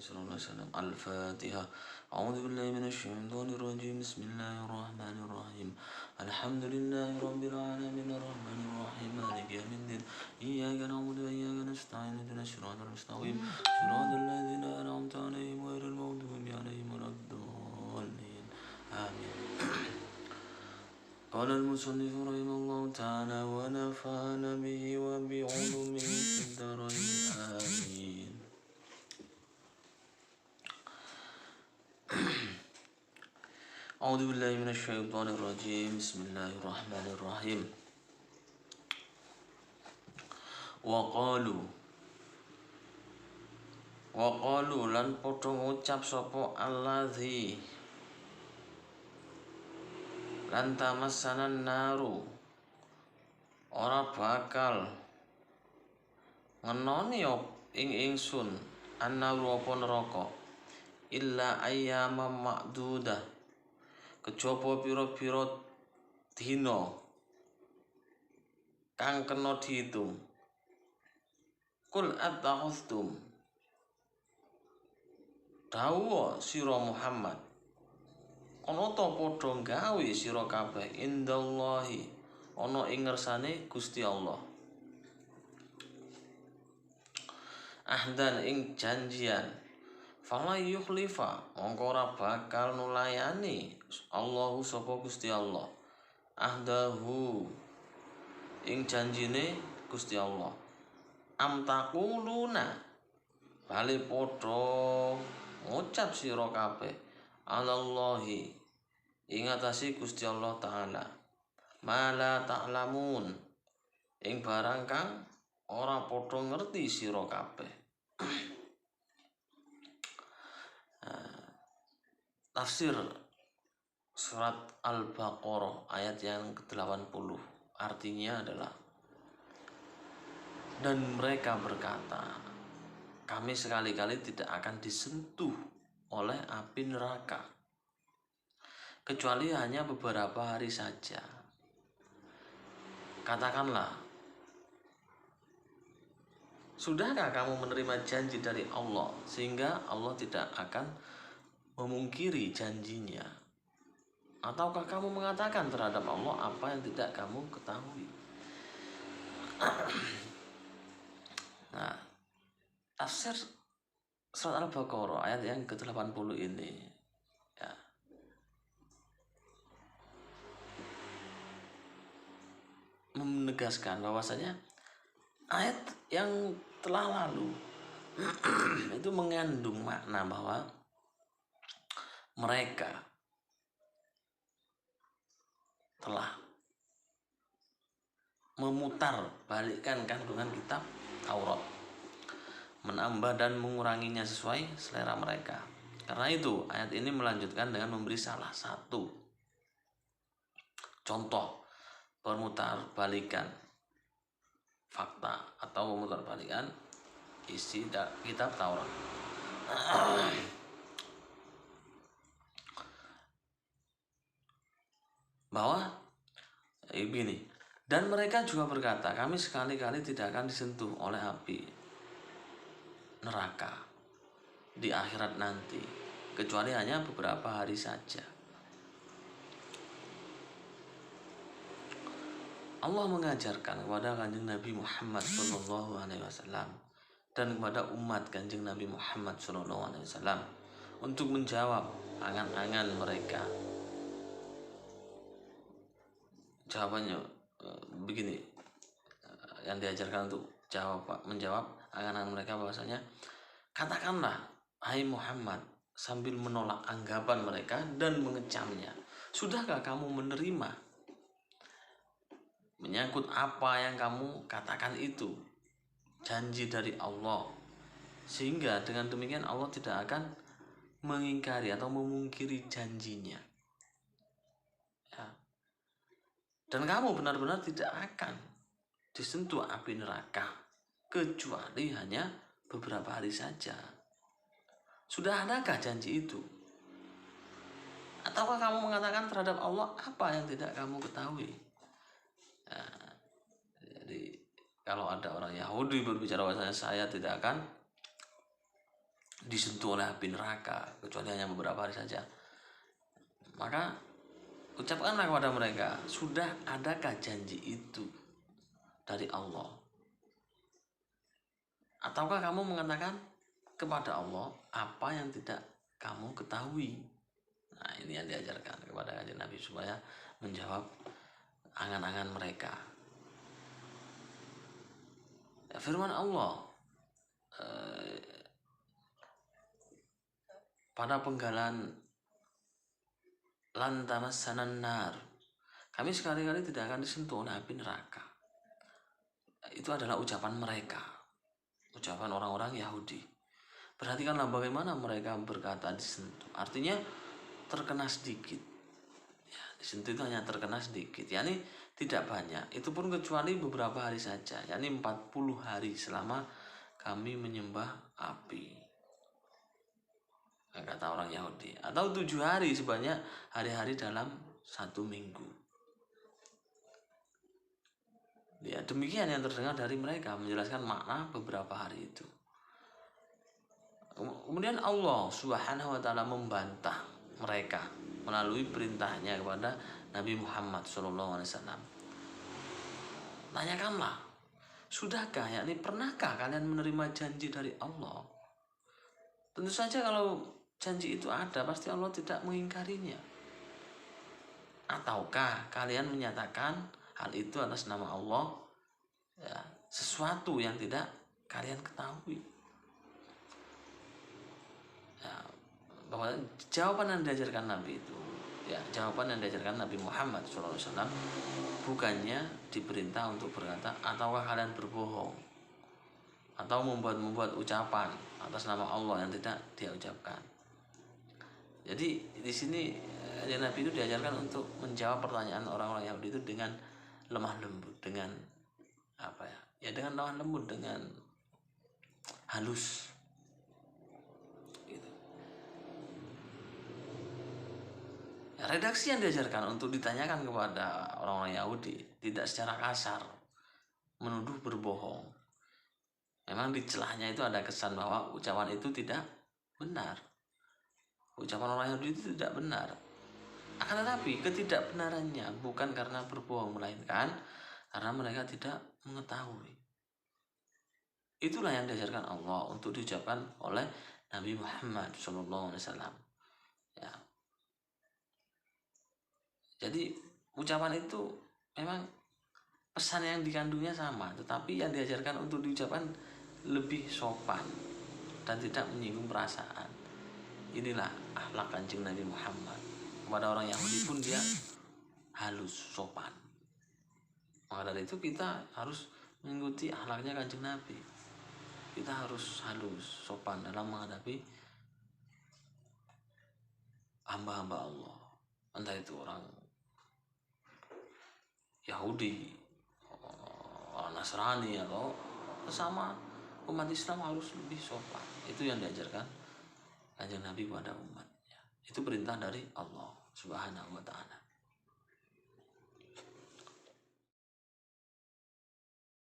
صلى الله عليه وسلم. الفاتحة. أعوذ بالله من الشيطان الرجيم. بسم الله الرحمن الرحيم. الحمد لله رب العالمين الرحمن الرحيم مالك يوم الدين إياك نعبد وإياك نستعين اهدنا الصراط المستقيم صراط الذين أنعمت عليهم غير المغضوب عليهم ولا الضالين آمين. قال المصنف رحمه الله تعالى ونفعنا به وبعلومه في الدارين آمين. أعوذ بالله من الشيطان الرجيم. بسم الله الرحمن الرحيم. Waqalu lan padha ngucap sapa alladzi lan tamassanan naru ora bakal ngenoni ing ingsun annaru apa neraka illa ayyama ma'dudah kejaba pira-pira dina kang kena diitung. Kul attakhadtum dawuh sira Muhammad ana ta padha gawe sira kabeh indallahi ana ing ngersane Gusti Allah ahdan ing janjian fala yukhlifa mongko ora bakal nulayani Allahu sapa Gusti Allah ahdahu ing janjine Gusti Allah. Am taquluna bali padha ngucap sira kabeh alallahi ing atase Gusti Allah taala mala ta'lamun ing barang kang ora padha ngerti sira kabeh. Tafsir surat Al-Baqarah ayat yang ke-80 artinya adalah dan mereka berkata kami sekali-kali tidak akan disentuh oleh api neraka kecuali hanya beberapa hari saja. Katakanlah, sudahkah kamu menerima janji dari Allah sehingga Allah tidak akan memungkiri janjinya? Ataukah kamu mengatakan terhadap Allah apa yang tidak kamu ketahui? Nah, tafsir surat Al-Baqarah ayat yang ke-80 ini ya, menegaskan bahwasanya ayat yang telah lalu itu mengandung makna bahwa mereka telah memutar balikkan kandungan kitab Taurat, menambah dan menguranginya sesuai selera mereka. Karena itu ayat ini melanjutkan dengan memberi salah satu contoh permutarbalikan fakta atau permutarbalikan isi kitab Taurat. Bahwa begini, dan mereka juga berkata kami sekali-kali tidak akan disentuh oleh api neraka di akhirat nanti kecuali hanya beberapa hari saja. Allah mengajarkan kepada Kanjeng Nabi Muhammad SAW dan kepada umat Kanjeng Nabi Muhammad SAW untuk menjawab angan-angan mereka. Jawabannya begini, yang diajarkan untuk menjawab angan-angan mereka bahwasanya katakanlah hai Muhammad sambil menolak anggapan mereka dan mengecamnya, sudahkah kamu menerima menyangkut apa yang kamu katakan itu janji dari Allah sehingga dengan demikian Allah tidak akan mengingkari atau memungkiri janjinya ya. Dan kamu benar-benar tidak akan disentuh api neraka kecuali hanya beberapa hari saja. Sudah adakah janji itu? Ataukah kamu mengatakan terhadap Allah apa yang tidak kamu ketahui? Nah, jadi kalau ada orang Yahudi berbicara bahwasanya saya tidak akan disentuh oleh api neraka kecuali hanya beberapa hari saja. Maka ucapkanlah kepada mereka, sudah adakah janji itu dari Allah? Ataukah kamu mengatakan kepada Allah apa yang tidak kamu ketahui? Nah, ini yang diajarkan kepada kanjeng Nabi supaya menjawab angan-angan mereka. Ya, firman Allah pada penggalan lan tamassanan nar, kami sekali-kali tidak akan disentuh oleh api neraka. Itu adalah ucapan mereka, ucapan orang-orang Yahudi. Perhatikanlah bagaimana mereka berkata disentuh, artinya terkena sedikit. Ya, disentuh itu hanya terkena sedikit, yakni tidak banyak, itu pun kecuali beberapa hari saja, yakni 40 hari selama kami menyembah api, kata orang Yahudi, atau 7 hari sebanyak hari-hari dalam 1 minggu. Ya, demikian yang terdengar dari mereka menjelaskan makna beberapa hari itu. Kemudian Allah Subhanahu wa taala membantah mereka melalui perintahnya kepada Nabi Muhammad SAW. Tanyakanlah, sudahkah, yakni pernahkah kalian menerima janji dari Allah? Tentu saja kalau janji itu ada, pasti Allah tidak mengingkarinya. Ataukah kalian menyatakan hal itu atas nama Allah, ya, sesuatu yang tidak kalian ketahui? Ya, bahwa jawaban yang diajarkan Nabi itu, ya, jawaban yang diajarkan Nabi Muhammad SAW bukannya diperintah untuk berkata, ataukah kalian berbohong atau membuat ucapan atas nama Allah yang tidak dia ucapkan. Jadi di sini Nabi itu diajarkan untuk menjawab pertanyaan orang-orang Yahudi itu dengan lemah lembut, dengan apa ya? Ya dengan lemah lembut, dengan halus. Redaksi yang diajarkan untuk ditanyakan kepada orang-orang Yahudi tidak secara kasar menuduh berbohong. Memang di celahnya itu ada kesan bahwa ucapan itu tidak benar. Ucapan orang Yahudi itu tidak benar. Akan tetapi ketidakbenarannya bukan karena berbohong, melainkan karena mereka tidak mengetahui. Itulah yang diajarkan Allah untuk diucapkan oleh Nabi Muhammad SAW. Ya. Jadi ucapan itu memang pesan yang dikandungnya sama, tetapi yang diajarkan untuk diucapkan lebih sopan dan tidak menyinggung perasaan. Inilah akhlak Kanjeng Nabi Muhammad. Kepada orang Yahudi pun dia halus, sopan. Maka dari itu kita harus mengikuti akhlaknya Kanjeng Nabi. Kita harus halus, sopan dalam menghadapi hamba-hamba Allah. Entah itu orang Yahudi, Nasrani, atau sesama umat Islam harus lebih sopan. Itu yang diajarkan Kanjeng Nabi kepada umatnya. Itu perintah dari Allah Subhanahu wa taala.